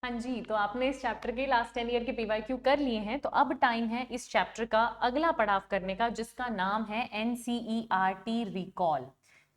हाँ जी, तो आपने इस चैप्टर के लास्ट 10 ईयर के पीवाईक्यू कर लिए हैं, तो अब टाइम है इस चैप्टर का अगला पड़ाव करने का, जिसका नाम है एनसीईआरटी रिकॉल,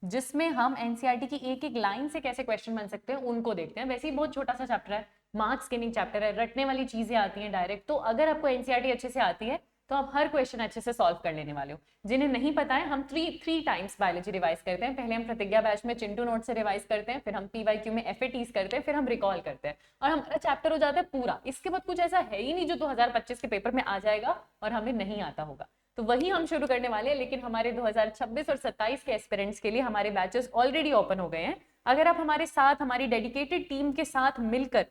जिसमें हम एनसीईआरटी की एक एक लाइन से कैसे क्वेश्चन बन सकते हैं उनको देखते हैं। वैसे ही बहुत छोटा सा चैप्टर है, मार्क्स गेनिंग चैप्टर है, रटने वाली चीजें आती हैं डायरेक्ट। तो अगर आपको एनसीईआरटी अच्छे से आती है तो आप हर क्वेश्चन अच्छे से सॉल्व कर लेने वाले हो। जिन्हें नहीं पता है, हम थ्री टाइम्स बायोलॉजी रिवाइज करते हैं। पहले हम प्रतिज्ञा बैच में चिंटू नोट से रिवाइज करते हैं, फिर हम पीवाईक्यू में एफएटीज करते हैं, फिर हम रिकॉल करते हैं और हमारा चैप्टर हो जाता है पूरा। इसके बाद कुछ ऐसा है ही नहीं जो 2025 के पेपर में आ जाएगा और हमें नहीं आता होगा। तो वही हम शुरू करने वाले हैं, लेकिन हमारे 2026 और 27 के एस्पिरेंट्स के लिए हमारे बैचेस ऑलरेडी ओपन हो गए हैं। अगर आप हमारे साथ, हमारी डेडिकेटेड टीम के साथ मिलकर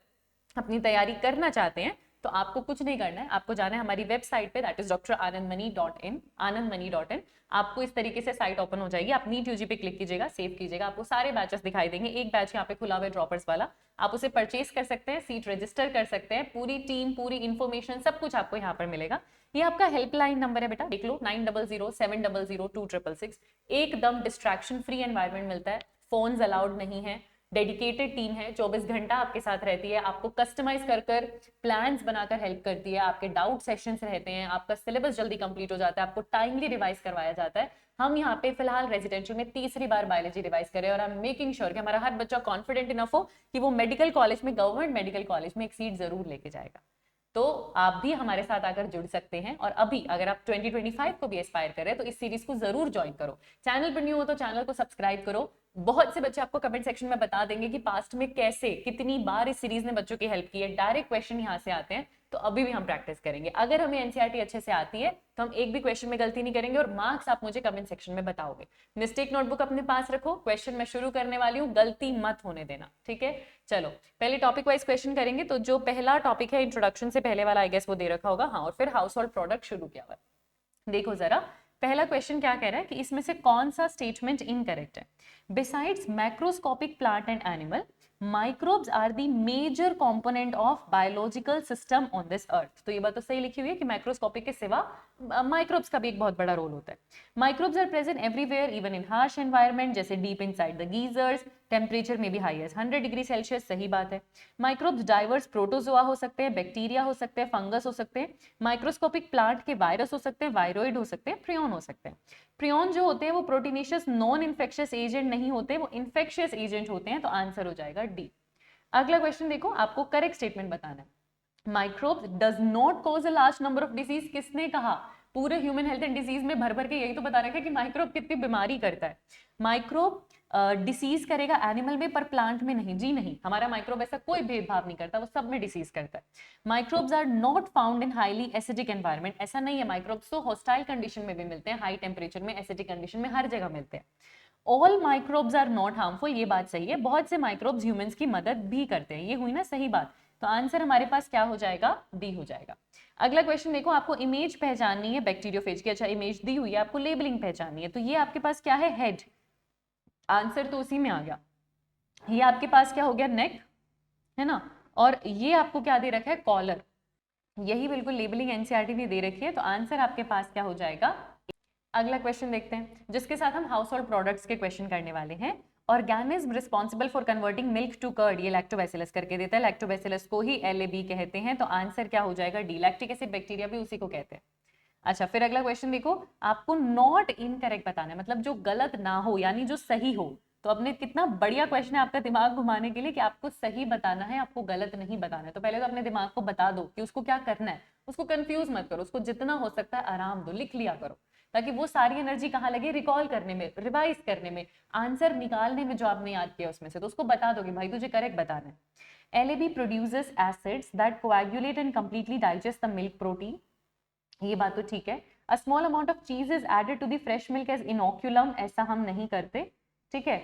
अपनी तैयारी करना चाहते हैं तो आपको कुछ नहीं करना है, आपको जाना है हमारी वेबसाइट पे, दैट इज dranandmani.in। आपको इस तरीके से साइट ओपन हो जाएगी, आप नीट यूजी पे क्लिक कीजिएगा, सेव कीजिएगा, आपको सारे बैचेस दिखाई देंगे। एक बैच यहाँ पे खुला हुआ है ड्रॉपर्स वाला, आप उसे परचेज कर सकते हैं, सीट रजिस्टर कर सकते हैं, पूरी टीम, पूरी इन्फॉर्मेशन, सब कुछ आपको यहाँ पर मिलेगा। ये आपका हेल्पलाइन नंबर है बेटा, देख लो, 9007002666। एकदम डिस्ट्रैक्शन फ्री एनवायरमेंट मिलता है, फोन्स अलाउड नहीं है, डेडिकेटेड टीम है, 24 घंटा आपके साथ रहती है, आपको कस्टमाइज कर कर प्लान्स बनाकर हेल्प करती है, आपके डाउट सेशंस रहते हैं, आपका सिलेबस जल्दी कंप्लीट हो जाता है, आपको टाइमली रिवाइज करवाया जाता है। हम यहाँ पे फिलहाल रेजिडेंशियल में तीसरी बार बायोलॉजी रिवाइज करें और आई एम मेकिंग श्योर कि हमारा हर बच्चा कॉन्फिडेंट इनफ हो कि वो मेडिकल कॉलेज में, गवर्नमेंट मेडिकल कॉलेज में एक सीट जरूर लेके जाएगा। तो आप भी हमारे साथ आकर जुड़ सकते हैं। और अभी अगर आप 2025 को भी एस्पायर कर रहे हैं तो इस सीरीज को जरूर ज्वाइन करो। चैनल पर न्यू हो तो चैनल को सब्सक्राइब करो। बहुत से बच्चे आपको कमेंट सेक्शन में बता देंगे कि पास्ट में कैसे, कितनी बार इस सीरीज ने बच्चों की हेल्प की है। डायरेक्ट क्वेश्चन यहाँ से आते हैं, तो अभी भी हम प्रैक्टिस करेंगे। अगर हमें एनसीईआरटी अच्छे से आती है तो हम एक भी क्वेश्चन में गलती नहीं करेंगे और मार्क्स आप मुझे कमेंट सेक्शन में बताओगे। मिस्टेक नोटबुक अपने पास रखो, क्वेश्चन मैं शुरू करने वाली हूँ, गलती मत होने देना, ठीक है। चलो पहले टॉपिक वाइज क्वेश्चन करेंगे। तो जो पहला टॉपिक है इंट्रोडक्शन से पहले वाला, आई गेस वो दे रखा होगा, हाँ, और फिर हाउस होल्ड प्रोडक्ट शुरू किया हुआ। देखो जरा, पहला क्वेश्चन क्या कह रहा है कि इसमें से कौन सा स्टेटमेंट इनकरेक्ट है। Besides macroscopic plant and animal, microbes are the major component of biological system on this earth. तो ये बात तो सही लिखी हुई है कि माइक्रोस्कोपिक के सिवा माइक्रोब्स का भी एक बहुत बड़ा रोल होता है। Microbes are present everywhere, even in harsh environment, जैसे deep inside the geysers, temperature में भी हाई एज 100 डिग्री सेल्सियस, सही बात है। माइक्रोब्स डाइवर्स प्रोटोजोआ हो सकते हैं, बैक्टीरिया हो सकते हैं, फंगस हो सकते हैं। माइक्रोस्कोपिक प्लांट के वायरस हो सकते हैं, वायरोइड हो सकते हैं, प्रियन हो सकते हैं। प्रियन जो होते हैं वो प्रोटीनेशियस नॉन इन्फेक्शियस एजेंट नहीं होते, वो इन्फेक्शियस एजेंट होते हैं। तो आंसर हो जाएगा डी। अगला क्वेश्चन देखो, आपको करेक्ट स्टेटमेंट बताना है। Microbes does not cause a large number of disease, किसने कहा? पूरे ह्यूमन हेल्थ एंड डिजीज में भर भर के यही तो बता रखा है कि माइक्रोब कितनी बीमारी करता है। माइक्रोब डिसीज करेगा एनिमल में पर प्लांट में नहीं, जी नहीं, हमारा माइक्रोब ऐसा कोई भेदभाव नहीं करता, वो सब में डिसीज करता है। Microbes are not found in highly acidic environment, ऐसा नहीं है, माइक्रोब्स तो हॉस्टाइल कंडीशन में भी मिलते हैं, हाई टेम्परेचर में, एसिडिक कंडीशन में, हर जगह मिलते हैं। All microbes are not harmful, ये बात सही है, बहुत से माइक्रोब्स ह्यूमंस की मदद भी करते हैं, ये हुई ना सही बात। तो आंसर हमारे पास क्या हो जाएगा? डी हो जाएगा। अगला क्वेश्चन देखो, आपको इमेज पहचाननी है बैक्टीरियोफेज की। अच्छा, इमेज दी हुई है, आपको लेबलिंग पहचाननी है। तो ये आपके पास क्या है? हेड, आंसर तो उसी में आ गया। ये आपके पास क्या हो गया? नेक, है ना। और ये आपको क्या दे रखा है? कॉलर। यही बिल्कुल लेबलिंग एनसीईआरटी ने दे रखी है। तो आंसर आपके पास क्या हो जाएगा? अगला क्वेश्चन देखते हैं, जिसके साथ हम हाउस होल्ड प्रोडक्ट्स के क्वेश्चन करने वाले हैं। Organism responsible for converting milk to curd, ये लैक्टोबैसिलस करके देता है, लैक्टोबैसिलस को ही LAB कहते हैं। तो आंसर क्या हो जाएगा? डी। लैक्टिक एसिड बैक्टीरिया भी उसी को कहते हैं। अच्छा, फिर अगला क्वेश्चन देखो, आपको नॉट इनकरेक्ट बताना है, मतलब जो गलत ना हो, यानी जो सही हो। तो अपने कितना बढ़िया क्वेश्चन है आपका दिमाग घुमाने के लिए कि आपको सही बताना है, आपको गलत नहीं बताना है। तो पहले तो अपने दिमाग को बता दो कि उसको क्या करना है, उसको कंफ्यूज मत करो, उसको जितना हो सकता है आराम दो, लिख लिया करो, ताकि वो सारी एनर्जी कहाँ लगे? रिकॉल करने में, रिवाइज करने में, आंसर निकालने में जो आपने याद किया उसमें से। तो उसको बता दो कि भाई तुझे करेक्ट बताना है। LAB produces acids that coagulate and completely digest the milk protein, ये बात तो ठीक है। A small amount of cheese is added to the fresh milk as inoculum, ऐसा हम नहीं करते, ठीक है।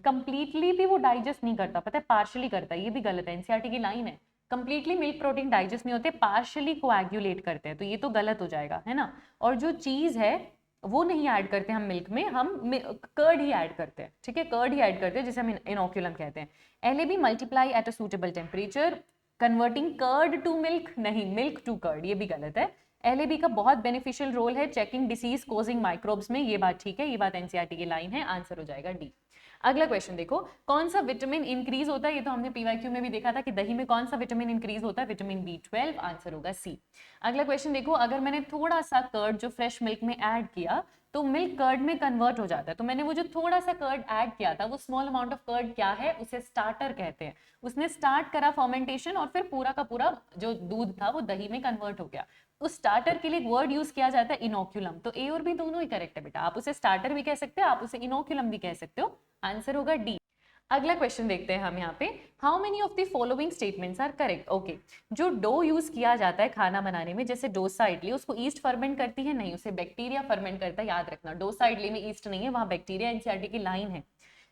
कंप्लीटली भी वो डाइजेस्ट नहीं करता, पता है, पार्शियली करता है, ये भी गलत है, एनसीईआरटी की लाइन है। कंप्लीटली मिल्क प्रोटीन डाइजेस्ट नहीं होते, पार्शियली कोएगुलेट करते हैं, तो ये तो गलत हो जाएगा, है ना। और जो चीज है वो नहीं ऐड करते हम मिल्क में, हम कर्ड ही ऐड करते हैं, ठीक है, कर्ड ही ऐड करते हैं, जिसे हम इनोक्यूलम कहते हैं। LAB multiply at a suitable temperature, converting curd to milk नहीं, मिल्क टू कर्ड, ये भी गलत है। LAB का बहुत बेनिफिशियल रोल है चेकिंग डिसीज कोजिंग माइक्रोब्स में, ये बात ठीक है, ये बात एनसीईआरटी की लाइन है, आंसर हो जाएगा डी। अगला क्वेश्चन देखो, कौन सा विटामिन इंक्रीज होता है, ये तो हमने पीवाईक्यू में भी देखा था कि दही में कौन सा विटामिन इंक्रीज होता है, विटामिन B12, आंसर होगा सी। अगला क्वेश्चन देखो, अगर मैंने थोड़ा सा कर्ड जो फ्रेश मिल्क में ऐड किया तो मिल्क कर्ड में कन्वर्ट हो जाता है, तो मैंने वो जो थोड़ा सा कर्ड ऐड किया था, वो स्मॉल अमाउंट ऑफ कर्ड क्या है, उसे स्टार्टर कहते हैं। उसने स्टार्ट करा फर्मेंटेशन और फिर पूरा का पूरा जो दूध था वो दही में कन्वर्ट हो गया। उस स्टार्टर के लिए एक वर्ड यूज किया जाता है इनोक्यूलम, तो ए और बी दोनों ही करेक्ट है बेटा, आप उसे स्टार्टर भी कह सकते हो, आप उसे इनोक्यूलम भी कह सकते हो, आंसर होगा डी। अगला क्वेश्चन देखते हैं हम यहाँ पे, how many of the following statements are correct. Okay, जो डो यूज किया जाता है खाना बनाने में, जैसे डोसा इडली, उसको ईस्ट फर्मेंट करती है, नहीं, उसे बैक्टीरिया फर्मेंट करता है, याद रखना, डोसा इडली में ईस्ट नहीं है, वहां बैक्टीरिया, एनसीईआरटी की लाइन है।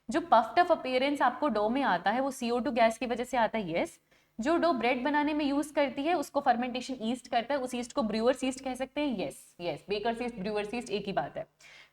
जो पफ्ड अप अपीयरेंस आपको डो में आता है वो CO2 गैस की वजह से आता है, यस। जो डो ब्रेड बनाने में यूज करती है उसको फर्मेंटेशन ईस्ट करता है, उस ईस्ट को ब्रूअर्स ईस्ट कह सकते हैं, yes yes, bakers yeast, brewers yeast एक ही बात है।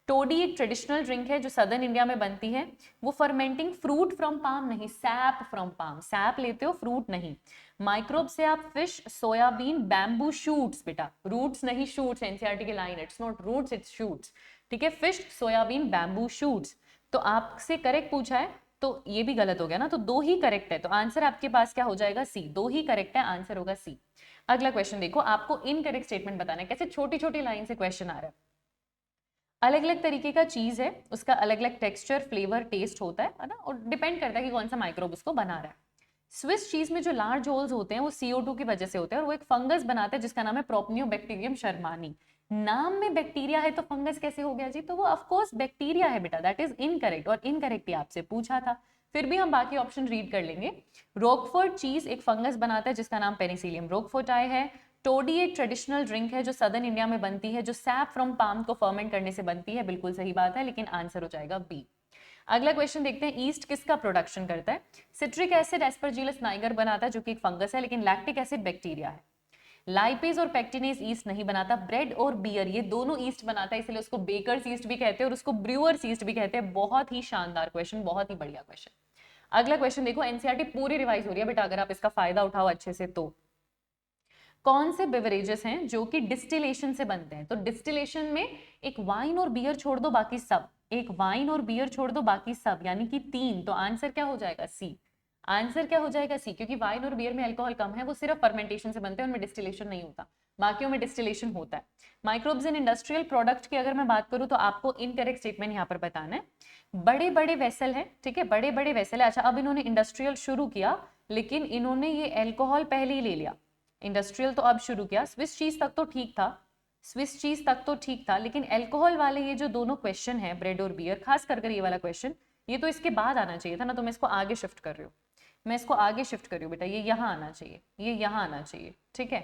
टोडी एक ट्रेडिशनल ड्रिंक है जो सदर्न इंडिया में बनती है, वो फर्मेंटिंग फ्रूट फ्रॉम पाम नहीं, सैप फ्रॉम पाम, सैप लेते हो फ्रूट नहीं। माइक्रोब से आप फिश, सोयाबीन, बैम्बू शूट्स, बेटा रूट्स नहीं शूट्स, एनसीईआरटी की line, it's not roots it's shoots, ठीक है, फिश, सोयाबीन, बैम्बू शूट्स। तो आपसे करेक्ट पूछा है तो ये भी गलत हो गया ना, तो दो ही करेक्ट है, तो आंसर आपके पास क्या हो जाएगा, सी, दो ही करेक्ट है, आंसर होगा सी। अगला क्वेश्चन देखो, आपको इनकरेक्ट स्टेटमेंट बताना है, कैसे छोटी छोटी लाइन से क्वेश्चन आ रहा है। अलग अलग तरीके का चीज है, उसका अलग अलग टेक्सचर, फ्लेवर, टेस्ट होता है ना, और डिपेंड करता है कि कौन सा माइक्रोब उसको बना रहा है। स्विस चीज में जो लार्ज होल्स होते हैं वो CO2 की वजह से होते हैं, और वो एक फंगस बनाता है जिसका नाम है प्रोपनियोबैक्टीरियम शर्मानी। नाम में बैक्टीरिया है तो फंगस कैसे हो गया जी, तो वो ऑफ कोर्स बैक्टीरिया है बेटा, दैट इज इनकरेक्ट, और इनकरेक्ट ही आपसे पूछा था, फिर भी हम बाकी ऑप्शन रीड कर लेंगे। रोकफोर्ट चीज एक फंगस बनाता है जिसका नाम पेनिसिलियम रोकफोर्टाई है। टोडी एक ट्रेडिशनल ड्रिंक है जो सदर्न इंडिया में बनती है, जो सैप फ्रॉम पाम को फर्मेंट करने से बनती है, बिल्कुल सही बात है, लेकिन आंसर हो जाएगा बी। अगला क्वेश्चन देखते हैं, ईस्ट किसका प्रोडक्शन करता है। सिट्रिक एसिड एस्परजिलस नाइगर बनाता है जो कि एक फंगस है, लेकिन लैक्टिक एसिड बैक्टीरिया है। लाइपेज और पेक्टिनेज ईस्ट नहीं बनाता, ब्रेड और बियर ये दोनों ईस्ट बनाता है, इसलिए उसको बेकर्स ईस्ट भी कहते हैं और उसको ब्रूअर्स ईस्ट भी कहते हैं। बहुत ही शानदार क्वेश्चन, बहुत ही बढ़िया क्वेश्चन। अगला क्वेश्चन देखो, एनसीईआरटी पूरी रिवाइज हो रही है बेटा, अगर आप इसका फायदा उठाओ अच्छे से तो। कौन से बेवरेजेस हैं जो कि डिस्टिलेशन से बनते हैं, तो डिस्टिलेशन में एक वाइन और बियर छोड़ दो बाकी सब, एक वाइन और बियर छोड़ दो बाकी सब, यानी कि 3, तो आंसर क्या हो जाएगा, सी। आंसर क्या हो जाएगा, सी, क्योंकि वाइन और बियर में अल्कोहल कम है, वो सिर्फ फर्मेंटेशन से बनते हैं, उनमें डिस्टिलेशन नहीं होता, बाकियों में डिस्टिलेशन होता है। माइक्रोब्स इन इंडस्ट्रियल प्रोडक्ट की अगर मैं बात करूं तो आपको इनकरेक्ट स्टेटमेंट यहाँ पर बताना है। बड़े बड़े वेसल है, ठीक है, बड़े बड़े वेसल है, अच्छा अब इन्होंने इंडस्ट्रियल शुरू किया, लेकिन इन्होंने ये अल्कोहल पहले ही ले लिया, इंडस्ट्रियल तो अब शुरू किया, स्विस चीज तक तो ठीक था, स्विस चीज तक तो ठीक था, लेकिन अल्कोहल वाले ये जो दोनों क्वेश्चन है, ब्रेड और बियर, खास कर ये वाला क्वेश्चन, ये तो इसके बाद आना चाहिए था ना, तो मैं इसको आगे शिफ्ट कर रही हूँ, मैं इसको आगे शिफ्ट कर रही हूँ बेटा, ये यहाँ आना चाहिए, ये यहाँ आना चाहिए, ठीक है,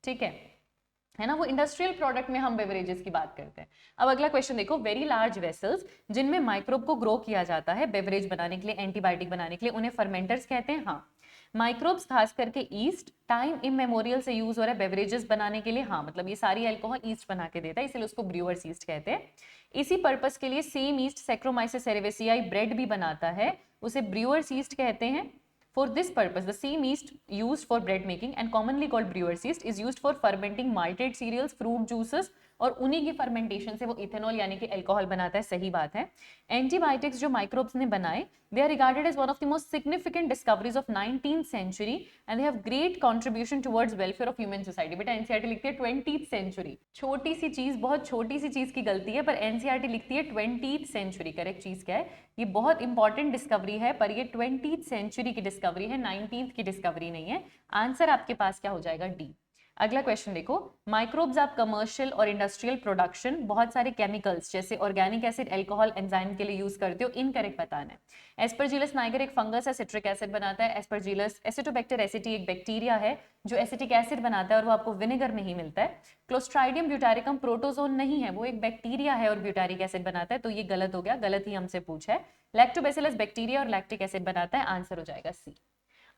ठीक है ना, वो इंडस्ट्रियल प्रोडक्ट में हम बेवरेजेस की बात करते हैं। अब अगला क्वेश्चन देखो, वेरी लार्ज वेसल्स जिनमें माइक्रोब को ग्रो किया जाता है बेवरेज बनाने के लिए, एंटीबायोटिक बनाने के लिए, उन्हें फर्मेंटर्स कहते हैं, हाँ। माइक्रोब्स खास करके ईस्ट टाइम इमेमोरियल से यूज हो रहा है बेवरेजेस बनाने के लिए, हाँ, मतलब ये सारी अल्कोहल ईस्ट बना के देता है, इसलिए उसको ब्रूअर्स ईस्ट कहते हैं। इसी पर्पस के लिए सेम ईस्ट सैक्रोमाइसिस सेरेवेसियाई ब्रेड भी बनाता है, उसे ब्रूअर्स ईस्ट कहते हैं। For this purpose, the same yeast used for bread making and commonly called brewer's yeast is used for fermenting malted cereals, fruit juices, और उन्हीं की फर्मेंटेशन से वो इथेनॉल यानी कि अल्कोहल बनाता है, सही बात है। एंटीबायोटिक्स जो माइक्रोब्स ने बनाए, they are regarded as one of the most significant discoveries of 19th century and they have great contribution towards welfare of human society. बेटा एनसीईआरटी लिखती है 20th सेंचुरी, छोटी सी चीज, बहुत छोटी सी चीज की गलती है, पर एनसीईआरटी लिखती है 20th सेंचुरी, करेक्ट चीज क्या है, ये बहुत इंपॉर्टेंट डिस्कवरी है, पर ये 20th सेंचुरी की डिस्कवरी है, 19th की डिस्कवरी नहीं है। आंसर आपके पास क्या हो जाएगा, डी। अगला क्वेश्चन देखो, माइक्रोब्स आप कमर्शियल और इंडस्ट्रियल प्रोडक्शन बहुत सारे केमिकल्स जैसे ऑर्गेनिक एसिड, अल्कोहल, एंजाइम के लिए यूज करते हो, इनकरेक्ट बताना है। एस्परजिलस नाइगर एक फंगस है, सिट्रिक एसिड बनाता है। एस्परजिलस एसिटोबैक्टर एसिटी एक बैक्टीरिया है जो एसिटिक एसिड बनाता है और वो आपको विनेगर नहीं मिलता है। क्लोस्ट्राइडियम ब्यूटारिकम प्रोटोजोन नहीं है, वो एक बैक्टीरिया है और ब्यूटारिक एसिड बनाता है, तो ये गलत हो गया, गलत ही हमसे पूछा है। लैक्टोबैसिलस बैक्टीरिया और लैक्टिक एसिड बनाता है, आंसर हो जाएगा सी।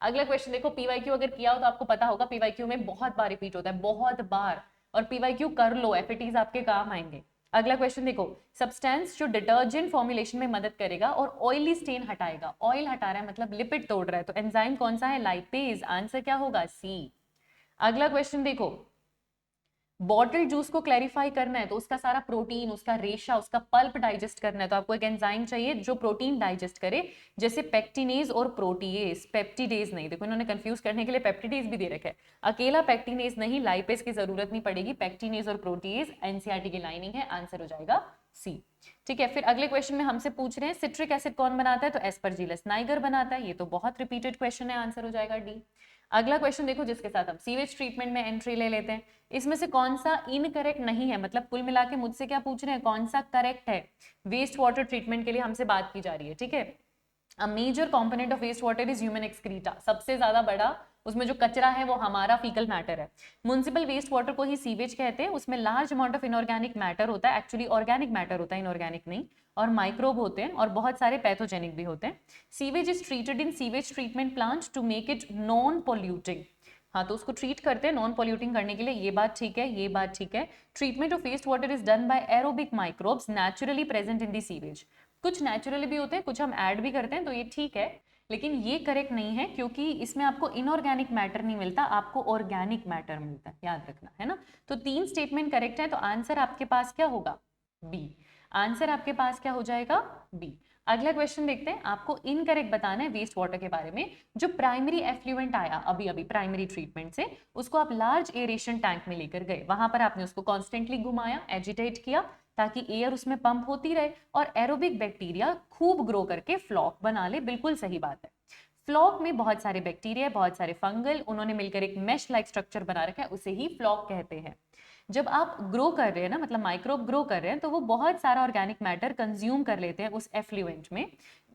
अगला क्वेश्चन देखो, पीवाईक्यू अगर किया हो तो आपको पता होगा, पीवाईक्यू में बहुत बार रिपीट होता है, बहुत बार, और पीवाईक्यू कर लो, एफएटीज आपके काम आएंगे। अगला क्वेश्चन देखो, सब्सटेंस जो डिटर्जेंट फॉर्मुलेशन में मदद करेगा और ऑयली स्टेन हटाएगा, ऑयल हटा रहा है मतलब लिपिड तोड़ रहा है, तो एंजाइम कौन सा है, लाइपेज, आंसर क्या होगा, सी। अगला क्वेश्चन देखो, बॉटल जूस को क्लैरिफाई करना है तो उसका सारा प्रोटीन, उसका रेशा, उसका पल्प डाइजेस्ट करना है, तो आपको एक एंजाइम चाहिए जो प्रोटीन डाइजेस्ट करे, जैसे पेक्टिनेज और प्रोटीएज, पेप्टिडेज नहीं। देखो इन्होंने कंफ्यूज करने के लिए पेप्टिडेज भी दे रखा है, अकेला पेक्टिनेज नहीं, लाइपेज की जरूरत नहीं पड़ेगी, पेक्टिनेज और प्रोटीएज एनसीईआरटी की लाइनिंग है, आंसर हो जाएगा सी। ठीक है, फिर अगले क्वेश्चन में हमसे पूछ रहे हैं सिट्रिक एसिड कौन बनाता है, तो एस्परजिलस नाइगर बनाता है, ये तो बहुत रिपीटेड क्वेश्चन है, आंसर हो जाएगा डी। अगला क्वेश्चन देखो जिसके साथ हम सीवेज ट्रीटमेंट में एंट्री ले लेते हैं, इसमें से कौन सा इनकरेक्ट नहीं है, मतलब कुल मिला के मुझसे क्या पूछ रहे हैं, कौन सा करेक्ट है। वेस्ट वाटर ट्रीटमेंट के लिए हमसे बात की जा रही है, ठीक है। A major component of waste water is human excreta, सबसे ज्यादा बड़ा उसमें जो कचरा है वो हमारा फीकल मैटर है। म्युनिसिपल वेस्ट वाटर को ही सीवेज कहते हैं, उसमें large amount of inorganic matter होता है, एक्चुअली ऑर्गेनिक मैटर होता है, इनऑर्गेनिक नहीं, और माइक्रोब होते हैं और बहुत सारे पैथोजेनिक भी होते हैं। Sewage is treated in sewage treatment plant to make it non polluting, हाँ तो उसको ट्रीट करते हैं नॉन पोल्यूटिंग करने के लिए, ये बात ठीक है, ये बात ठीक है। Treatment of waste water is done by aerobic microbes naturally present in the sewage, कुछ नेचुरली भी होते हैं, कुछ हम ऐड भी करते हैं, तो ये ठीक है, लेकिन ये करेक्ट नहीं है क्योंकि इसमें आपको इनऑर्गेनिक मैटर नहीं मिलता, आपको ऑर्गेनिक मैटर मिलता है, याद रखना है ना। तो 3 स्टेटमेंट करेक्ट है, तो आंसर आपके पास क्या होगा, बी। आंसर आपके पास क्या हो जाएगा, बी। अगला क्वेश्चन देखते हैं, आपको इनकरेक्ट बताना है वेस्ट वाटर के बारे में। जो प्राइमरी एफ्लुएंट आया अभी अभी प्राइमरी ट्रीटमेंट से, उसको आप लार्ज एरेशन टैंक में लेकर गए, वहां पर आपने उसको कॉन्स्टेंटली घुमाया, एजिटेट किया, ताकि एयर उसमें पंप होती रहे और एरोबिक बैक्टीरिया खूब ग्रो करके फ्लॉक बना ले, बिल्कुल सही बात है। फ्लॉक में बहुत सारे बैक्टीरिया, बहुत सारे फंगल, उन्होंने मिलकर एक मेश लाइक स्ट्रक्चर बना रखा है, उसे ही फ्लॉक कहते हैं। जब आप ग्रो कर रहे हैं ना, मतलब माइक्रोब ग्रो कर रहे हैं, तो वो बहुत सारा ऑर्गेनिक मैटर कंज्यूम कर लेते हैं उस एफ्लुएंट में,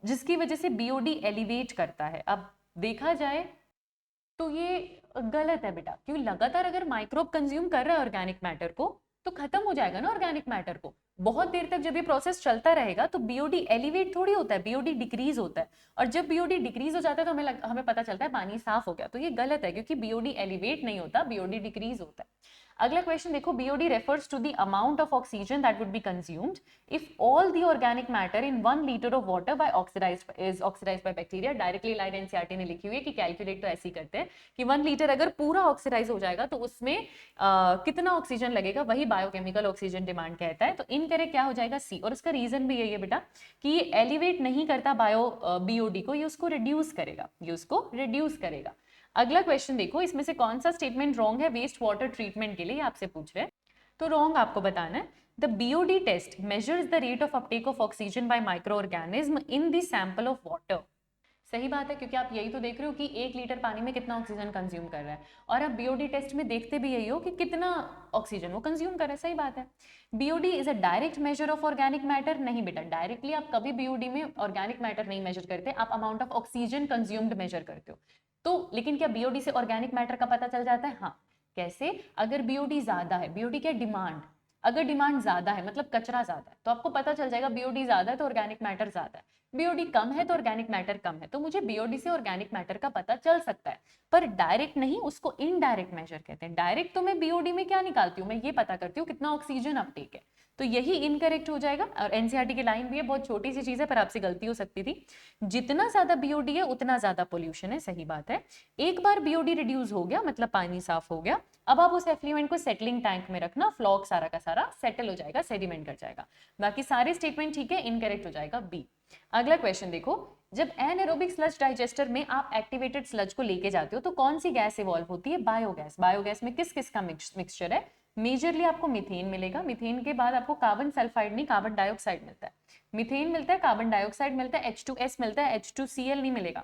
जिसकी वजह से बीओडी एलिवेट करता है। अब देखा जाए तो ये गलत है बेटा, क्योंकि लगातार अगर माइक्रोब कंज्यूम कर रहा है ऑर्गेनिक मैटर को तो खत्म हो जाएगा ना ऑर्गेनिक मैटर को। बहुत देर तक जब ये प्रोसेस चलता रहेगा तो बीओडी एलिवेट थोड़ी होता है, बीओडी डिक्रीज होता है, और जब बीओडी डिक्रीज हो जाता है तो हमें पता चलता है पानी साफ हो गया, तो ये गलत है क्योंकि बीओडी एलिवेट नहीं होता, बीओडी डिक्रीज होता है। अगला क्वेश्चन देखो, BOD refers to the amount of oxygen that would be consumed if all the organic matter in 1 litre of water by oxidised by bacteria. Directly line NCERT ने लिखी हुई है कि कैलकुलेट तो ऐसे ही करते हैं कि 1 लीटर अगर पूरा ऑक्सीडाइज हो जाएगा तो उसमें कितना ऑक्सीजन लगेगा, वही बायोकेमिकल ऑक्सीजन डिमांड कहता है। तो इनकरेक्ट क्या हो जाएगा, सी। और उसका रीजन भी यही है बेटा कि ये एलिवेट नहीं करता बीओडी को, ये उसको रिड्यूस करेगा, ये उसको रिड्यूस करेगा। अगला क्वेश्चन देखो, इसमें से कौन सा स्टेटमेंट रॉन्ग है वेस्ट वाटर ट्रीटमेंट के लिए, आपसे पूछ रहे हैं, तो रॉन्ग आपको बताना है। The BOD test measures the rate of uptake of oxygen by micro organism in the sample of water. सही बात है, क्योंकि आप यही तो देख रहे हो कि 1 लीटर पानी में कितना ऑक्सीजन कंज्यूम कर रहा है, और आप बीओडी टेस्ट में देखते भी यही हो कि कितना ऑक्सीजन वो कंज्यूम कर रहा है। सही बात है। BOD is a direct measure of organic matter, नहीं बेटा, डायरेक्टली आप कभी बीओडी में ऑर्गेनिक मैटर नहीं मेजर करते, आप amount of oxygen consumed measure करते हो। तो लेकिन क्या बीओडी से ऑर्गेनिक मैटर का पता चल जाता है, हाँ। कैसे, अगर बीओडी ज्यादा है, बीओडी क्या डिमांड, अगर डिमांड ज्यादा है मतलब कचरा ज्यादा है, तो आपको पता चल जाएगा बीओडी ज्यादा है तो ऑर्गेनिक मैटर ज्यादा है, बीओडी कम है तो ऑर्गेनिक मैटर कम है, तो मुझे बीओडी से ऑर्गेनिक मैटर का पता चल सकता है, पर डायरेक्ट नहीं, उसको इनडायरेक्ट मेजर कहते हैं। डायरेक्ट तो मैं बीओडी में क्या निकालती हूँ, मैं ये पता करती हूँ कितना ऑक्सीजन अपटेक है, तो यही इनकरेक्ट हो जाएगा। और एनसीईआरटी की लाइन भी है, बहुत छोटी सी चीज है पर आपसे गलती हो सकती थी, जितना ज्यादा बीओडी है उतना ज्यादा पोल्यूशन है। सही बात है। एक बार बीओडी रिड्यूस हो गया मतलब पानी साफ हो गया, अब आप उस एफ्लुएंट को सेटलिंग टैंक में रखना, फ्लॉक सारा का सारा सेटल हो जाएगा, सेडिमेंट कर जाएगा। बाकी सारे स्टेटमेंट ठीक है, इनकरेक्ट हो जाएगा बी। अगला क्वेश्चन देखो, जब एनएरोबिक स्लज डाइजेस्टर में आप एक्टिवेटेड स्लज को लेके जाते हो तो कौन सी गैस इवॉल्व होती है, बायोगैस। बायोगैस में किस किस का मिक्सचर है, मेजरली आपको मीथेन मिलेगा, मीथेन के बाद आपको कार्बन सल्फाइड नहीं कार्बन डाइऑक्साइड मिलता है, मीथेन मिलता है, कार्बन डाइऑक्साइड मिलता है, H2S मिलता है, H2Cl नहीं मिलेगा,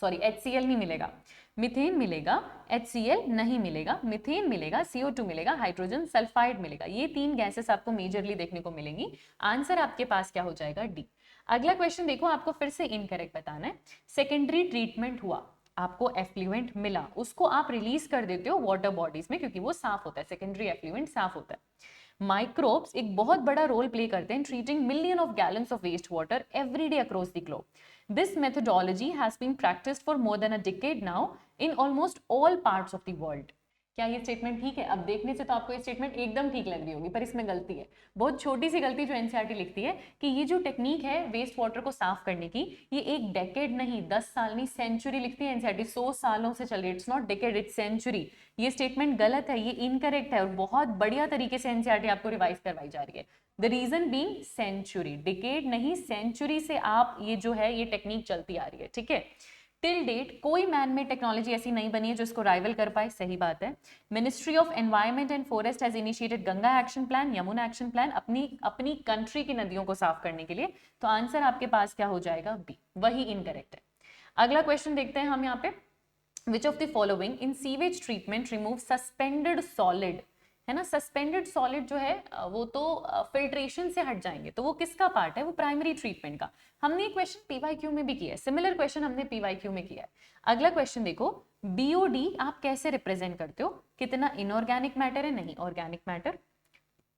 सॉरी HCl नहीं मिलेगा, मीथेन मिलेगा, HCl नहीं मिलेगा, मीथेन मिलेगा, CO2 मिलेगा, हाइड्रोजन सल्फाइड मिलेगा। ये 3 गैसेस आपको मेजरली देखने को मिलेंगी। आंसर आपके पास क्या हो जाएगा, डी। अगला क्वेश्चन देखो, आपको फिर से इनकरेक्ट बताना है। सेकेंडरी ट्रीटमेंट हुआ, आपको एफ्लुएंट मिला, उसको आप रिलीज कर देते हो वाटर बॉडीज में क्योंकि वो साफ होता है, सेकेंडरी एफ्लुएंट साफ होता है। माइक्रोब्स एक बहुत बड़ा रोल प्ले करते हैं treating million of gallons of waste water every day across the globe. This methodology has been practiced for more than a decade now in almost all parts of the world. क्या ये statement ठीक है? अब देखने से तो आपको ये स्टेटमेंट एकदम ठीक लग रही होगी, पर इसमें गलती है, बहुत छोटी सी गलती जो एनसीईआरटी लिखती है कि ये जो टेक्निक है वेस्ट वाटर को साफ करने की, ये एक डेकेड नहीं, 10 साल नहीं, सेंचुरी लिखती है एनसीईआरटी, 100 सालों से चल रही है। It's not decade, it's century. ये स्टेटमेंट गलत है, ये इनकरेक्ट है, और बहुत बढ़िया तरीके से एनसीईआरटी आपको रिवाइज करवाई जा रही है। The reason being century, decade नहीं, सेंचुरी से आप ये जो है ये टेक्निक चलती आ रही है, ठीक है। टिल डेट कोई मैन मेड टेक्नोलॉजी ऐसी नहीं बनी है जो इसको राइवल कर पाए, सही बात है। Ministry of environment and forest has initiated Ganga action plan, Yamuna action plan, अपनी कंट्री की नदियों को साफ करने के लिए। तो आंसर आपके पास क्या हो जाएगा? बी, वही इनकरेक्ट है। अगला क्वेश्चन देखते हैं हम यहाँ पे, which of the following in sewage treatment remove suspended solid, है ना। सस्पेंडेड सॉलिड जो है वो तो फिल्ट्रेशन से हट जाएंगे, तो वो किसका पार्ट है? वो प्राइमरी ट्रीटमेंट का। हमने ये क्वेश्चन पीवाईक्यू में भी किया है, सिमिलर क्वेश्चन हमने पीवाईक्यू में किया है। अगला क्वेश्चन देखो, बीओडी आप कैसे रिप्रेजेंट करते हो? कितना इनऑर्गेनिक मैटर है? नहीं ऑर्गेनिक मैटर।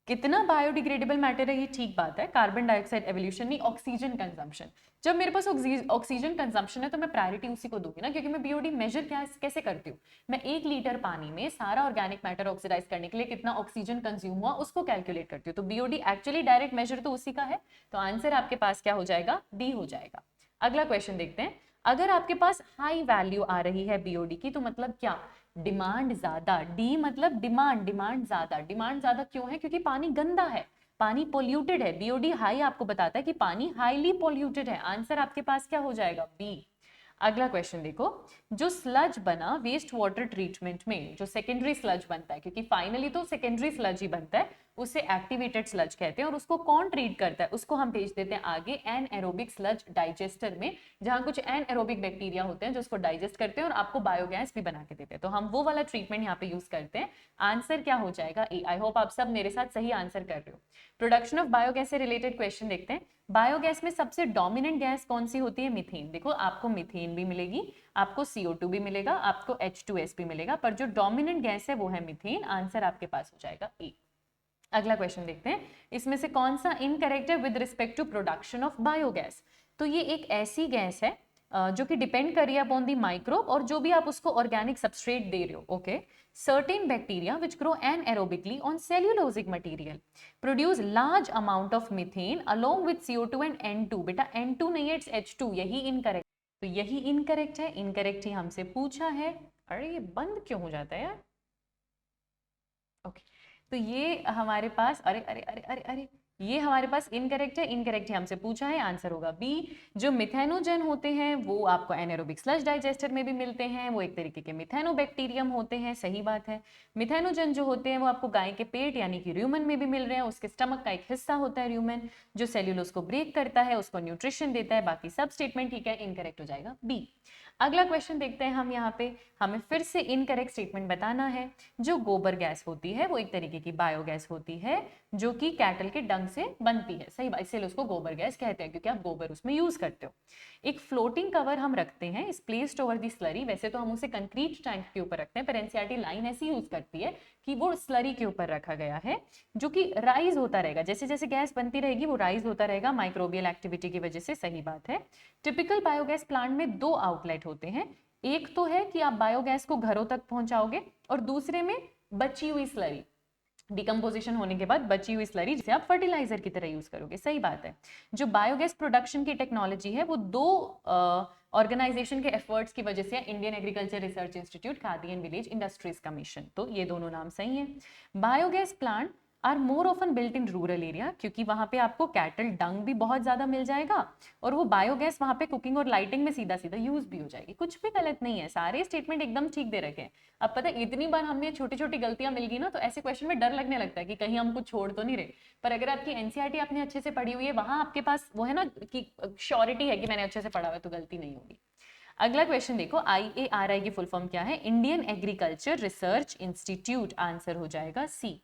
कितना बायोडिग्रेडेबल मैटर है? ये ठीक बात है। कार्बन डाइऑक्साइड एवोल्यूशन नहीं, ऑक्सीजन कंजम्पशन। जब मेरे पास ऑक्सीजन कंजम्पशन है तो मैं प्रायोरिटी उसी को दूंगी ना, क्योंकि मैं बीओडी मेजर कैसे करती हूँ? मैं 1 लीटर पानी में सारा ऑर्गेनिक मैटर ऑक्सीडाइज करने के लिए कितना ऑक्सीजन कंज्यूम हुआ उसको कैलकुलेट करती हूँ। तो बीओडी एक्चुअली डायरेक्ट मेजर तो उसी का है। तो आंसर आपके पास क्या हो जाएगा? डी हो जाएगा। अगला क्वेश्चन देखते हैं, अगर आपके पास हाई वैल्यू आ रही है बीओडी की, तो मतलब क्या? डिमांड ज्यादा। डी मतलब डिमांड, डिमांड ज्यादा। डिमांड ज्यादा क्यों है? क्योंकि पानी गंदा है, पानी पोल्यूटेड है। बीओडी हाई आपको बताता है कि पानी हाईली पोल्यूटेड है। आंसर आपके पास क्या हो जाएगा? बी। अगला क्वेश्चन देखो, जो स्लज बना वेस्ट वाटर ट्रीटमेंट में, जो सेकेंडरी स्लज बनता है, क्योंकि फाइनली तो सेकेंडरी स्लज ही बनता है, उसे एक्टिवेटेड स्लज कहते हैं। और उसको कौन ट्रीट करता है? उसको हम भेज देते हैं आगे एनएरोबिक स्लज डाइजेस्टर में, जहां कुछ एनएरोबिक बैक्टीरिया होते हैं जो उसको डाइजेस्ट करते हैं और आपको बायोगैस भी बना के देते हैं। तो हम वो वाला ट्रीटमेंट यहाँ पे यूज करते हैं। आंसर क्या हो जाएगा? ए। आई होप आप सब मेरे साथ सही आंसर कर रहे हो। प्रोडक्शन ऑफ बायोगैस से रिलेटेड क्वेश्चन देखते हैं। बायोगैस में सबसे डोमिनेंट गैस कौन सी होती है? मीथेन। देखो आपको मीथेन भी मिलेगी, आपको CO2 भी मिलेगा, आपको H2S भी मिलेगा, पर जो डोमिनेंट गैस है वो है मीथेन। आंसर आपके पास हो जाएगा ए। अगला क्वेश्चन देखते हैं, इसमें से कौन सा इनकरेक्ट है with respect to production of biogas? तो ये एक ऐसी गैस है जो कि डिपेंड कर रही है अपॉन दी माइक्रोब, और जो भी आप उसको ऑर्गेनिक सबस्ट्रेट दे रहे हो। Okay, certain bacteria which grow anaerobically on cellulosic material produce large amount of methane along with CO2 and N2। बेटा N2 नहीं है, इट्स H2, यही इनकरेक्ट। तो यही इनकरेक्ट है, इनकरेक्ट ही हमसे पूछा है। अरे ये बंद क्यों हो जाता है यार? ओके, तो ये हमारे पास, अरे अरे अरे अरे अरे, ये हमारे पास इनकरेक्ट है, इनकरेक्ट ही हमसे पूछा है। आंसर होगा बी। जो मिथेनोजन होते हैं वो आपको एनारोबिक स्लज डाइजेस्टर में भी मिलते हैं, वो एक तरीके के मिथेनोबैक्टीरियम होते हैं, सही बात है। मिथेनोजन जो होते हैं वो आपको गाय के पेट यानी कि र्यूमन में भी मिल रहे हैं, उसके स्टमक का एक हिस्सा होता है र्यूमन, जो सेल्यूलोज को ब्रेक करता है, उसको न्यूट्रिशन देता है। बाकी सब स्टेटमेंट ठीक है, इनकरेक्ट हो जाएगा बी। अगला क्वेश्चन देखते हैं हम यहाँ पे, हमें फिर से इनकरेक्ट स्टेटमेंट बताना है। जो गोबर गैस होती है वो एक तरीके की बायोगैस होती है जो कि कैटल के डंग से बनती है, सही बात, इसलिए उसको गोबर गैस कहते हैं क्योंकि आप गोबर उसमें यूज करते हो। एक फ्लोटिंग कवर हम रखते हैं, इस प्लेस्ड ओवर दी स्लरी, वैसे तो हम उसे कंक्रीट टैंक के ऊपर रखते हैं, पर एनसीईआरटी लाइन ऐसी यूज करती है कि वो स्लरी के ऊपर रखा गया है, जो कि राइज होता रहेगा, जैसे जैसे गैस बनती रहेगी वो राइज होता रहेगा माइक्रोबियल एक्टिविटी की वजह से, सही बात है। टिपिकल बायोगैस प्लांट में 2 आउटलेट होते हैं, एक तो है कि आप बायोगैस को घरों तक पहुंचाओगे, और दूसरे में बची हुई स्लरी, डिकम्पोजिशन होने के बाद बची हुई स्लरी जिसे आप फर्टिलाइजर की तरह यूज करोगे, सही बात है। जो बायोगैस प्रोडक्शन की टेक्नोलॉजी है वो 2 ऑर्गेनाइजेशन के एफर्ट्स की वजह से, Indian Agriculture Research Institute, Khadi and Village Industries Commission, तो ये दोनों नाम सही है। Biogas plant are more often built in rural area, क्योंकि वहां पे आपको कैटल डंग भी बहुत ज्यादा मिल जाएगा, और वो बायोगैस वहां पे कुकिंग और लाइटिंग में सीधा सीधा यूज भी हो जाएगी। कुछ भी गलत नहीं है, सारे स्टेटमेंट एकदम ठीक दे रखे हैं। अब पता है इतनी बार हमें छोटी छोटी गलतियां मिल गई ना, तो ऐसे क्वेश्चन में डर लगने लगता है कि कहीं हम कुछ छोड़ तो नहीं रहे। पर अगर आपकी एनसीईआरटी आपने अच्छे से पढ़ी हुई है, वहां आपके पास वो है ना कि श्योरिटी है कि मैंने अच्छे से पढ़ा हुआ है, तो गलती नहीं होगी। अगला क्वेश्चन देखो, IARI की फुल फॉर्म क्या है? Indian Agriculture Research institute, answer हो जाएगा सी।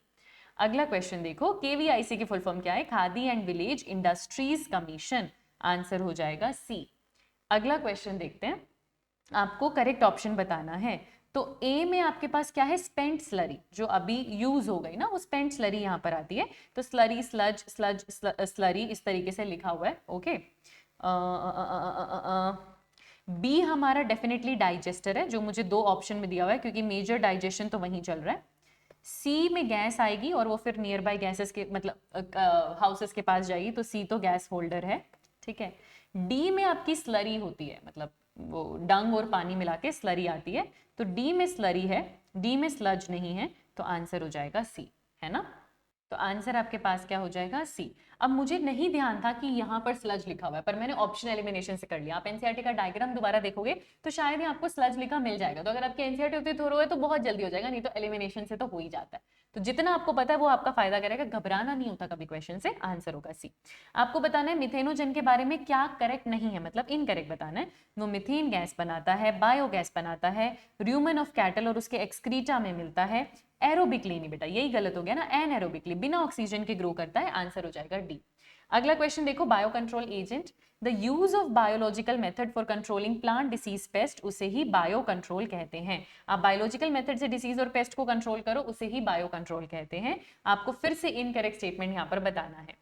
अगला क्वेश्चन देखो, KVIC की फुल फॉर्म क्या है? Khadi and Village Industries commission, answer हो जाएगा सी। अगला क्वेश्चन देखते हैं, आपको करेक्ट ऑप्शन बताना है। तो ए में आपके पास क्या है? स्पेंट स्लरी, जो अभी यूज हो गई ना, वो स्पेंट स्लरी यहाँ पर आती है। तो स्लरी, स्लज, स्लरी इस तरीके से लिखा हुआ है। ओके, बी हमारा डेफिनेटली डाइजेस्टर है, जो मुझे 2 ऑप्शन में दिया हुआ है क्योंकि मेजर डाइजेशन तो वहीं चल रहा है। सी में गैस आएगी और वो फिर नियर बाय गैसेस के मतलब हाउसेस के पास जाएगी, तो सी तो गैस होल्डर है, ठीक है। डी में आपकी स्लरी होती है, मतलब वो डंग और पानी मिला के स्लरी आती है, तो डी में स्लरी है, डी में स्लज नहीं है, तो आंसर हो जाएगा सी, है ना। तो आंसर आपके पास क्या हो जाएगा, सी। अब मुझे नहीं ध्यान था कि यहाँ पर स्लज लिखा हुआ है, पर मैंने ऑप्शन एलिमिनेशन से कर लिया। आप एनसीईआरटी का डायग्राम दोबारा देखोगे तो शायद ही आपको स्लज लिखा मिल जाएगा, तो अगर आपके एनसीईआरटी होती थोरो है तो बहुत जल्दी हो जाएगा, नहीं तो एलिमिनेशन से तो हो ही जाता है। तो जितना आपको पता है वो आपका फायदा करेगा, घबराना नहीं होता कभी क्वेश्चन से, आंसर होगा सी। आपको बताना है मिथेनोजन के बारे में क्या करेक्ट नहीं है, मतलब इनकरेक्ट बताना है। वो मिथेन गैस बनाता है, बायोगैस बनाता है, र्यूमन ऑफ कैटल और उसके एक्सक्रीटा में मिलता है, एरोबिकली नहीं बेटा, यही गलत हो गया ना, एनएरोबिकली बिना ऑक्सीजन के ग्रो करता है, आंसर हो जाएगा डी। अगला क्वेश्चन देखो, bio control agent, the use of biological method for controlling plant disease paste, उसे ही बायो कंट्रोल कहते हैं। आप बायोलॉजिकल मेथड से डिसीज और पेस्ट को कंट्रोल करो, उसे ही बायो कंट्रोल कहते हैं। आपको फिर से इनकरेक्ट स्टेटमेंट यहाँ पर बताना है।